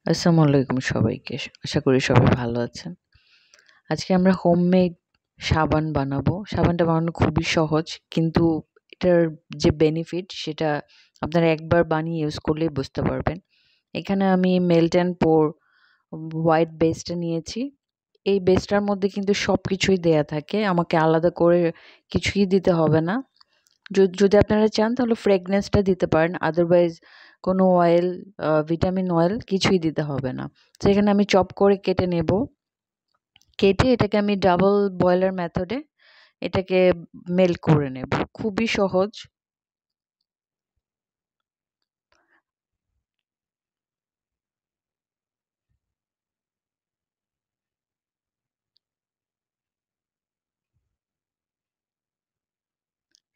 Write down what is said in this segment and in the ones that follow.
আসসালামু আলাইকুম সবাইকে। আশা করি সবাই ভালো আছেন। আজকে আমরা হোমমেড সাবান বানাবো। সাবানটা বানানো খুবই সহজ, কিন্তু এটার যে বেনিফিট সেটা আপনারা একবার বানিয়ে ইউজ করলেই বুঝতে পারবেন। এখানে আমি মেল্ট অ্যান্ড পোর হোয়াইট বেসটা নিয়েছি। এই বেসটার মধ্যে কিন্তু সবকিছুই দেয়া থাকে। আমাকে আলাদা করে কিছুই দিতে হবে না। যদি আপনারা চান তাহলে ফ্রেগনেন্সটা দিতে পারেন। আদারওয়াইজ কোনো অয়েল, ভিটামিন অয়েল কিছুই দিতে হবে না। তো এখানে আমি চপ করে কেটে নেব। কেটে এটাকে আমি ডাবল বয়লার মেথডে এটাকে মেল্ট করে নেব। খুবই সহজ।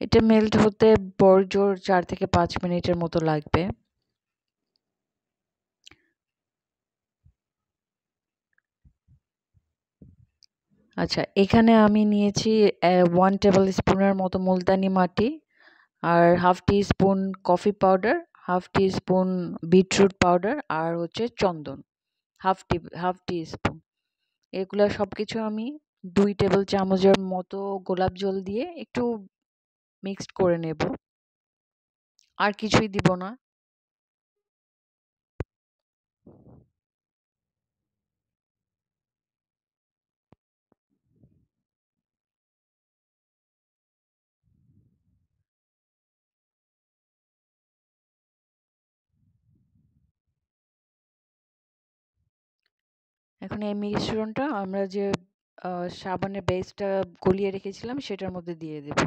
এটা মেল্ট হতে বড়জোর ৪ থেকে ৫ মিনিটের মতো লাগবে। আচ্ছা, এখানে আমি নিয়েছি 1 টেবিল স্পুনের মতো মুলতানি মাটি, আর হাফ টি স্পুন কফি পাউডার, হাফ টি স্পুন বিটরুট পাউডার, আর হচ্ছে চন্দন হাফ টি স্পুন। এগুলা সবকিছু আমি ২ টেবিল চামচের মতো গোলাপ জল দিয়ে একটু মিক্সড করে নেব। আর কিছুই দিব না। এখন এই মিশ্রণটা আমরা যে সাবানের বেসটা গলিয়ে রেখেছিলাম সেটার মধ্যে দিয়ে দেব।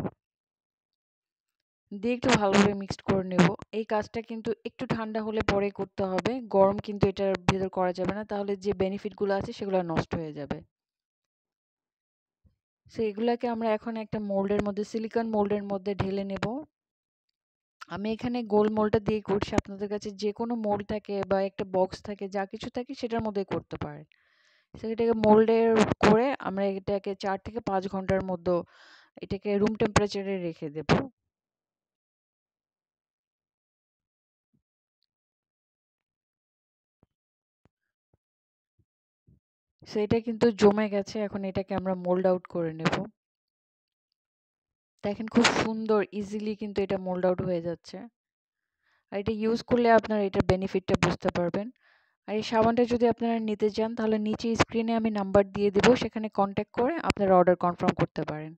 দিয়ে একটু ভালোভাবে মিক্সড করে নেব। এই কাজটা কিন্তু একটু ঠান্ডা হলে পরে করতে হবে। গরম কিন্তু এটার ভেতর করা যাবে না, তাহলে যে বেনিফিট গুলো আছে সেগুলো নষ্ট হয়ে যাবে। সো এগুলাকে আমরা এখন একটা মোল্ডের মধ্যে, সিলিকন মোল্ডের মধ্যে ঢেলে নেব। আমি এখানে গোল মোল্ডটা দিয়ে করছি। আপনাদের কাছে যে কোনো মোল্ড থাকে বা একটা বক্স থাকে, যা কিছু থাকে সেটার মধ্যে করতে পারেন। সেটাকে মোল্ডে করে আমরা এটাকে ৪ থেকে ৫ ঘন্টার মধ্যে এটাকে রুম টেম্পারেচারে রেখে দেব। সো এটা কিন্তু জমে গেছে। এখন এটাকে আমরা মোল্ড আউট করে নেব। দেখেন খুব সুন্দর ইজিলি কিন্তু এটা মোল্ড আউট হয়ে যাচ্ছে। আর এটা ইউজ করলে আপনারা এটার বেনিফিটটা বুঝতে পারবেন। আর এই সাবানটা যদি আপনারা নিতে চান তাহলে নিচে স্ক্রিনে আমি নাম্বার দিয়ে দেব, সেখানে কন্ট্যাক্ট করে আপনারা অর্ডার কনফার্ম করতে পারেন।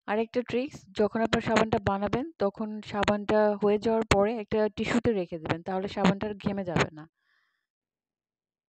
আরেকটা ট্রিক্স, যখন আপনার সাবানটা বানাবেন তখন সাবানটা হয়ে যাওয়ার পরে একটা টিস্যুতে রেখে দেবেন, তাহলে সাবানটা আর ঘেমে যাবে না।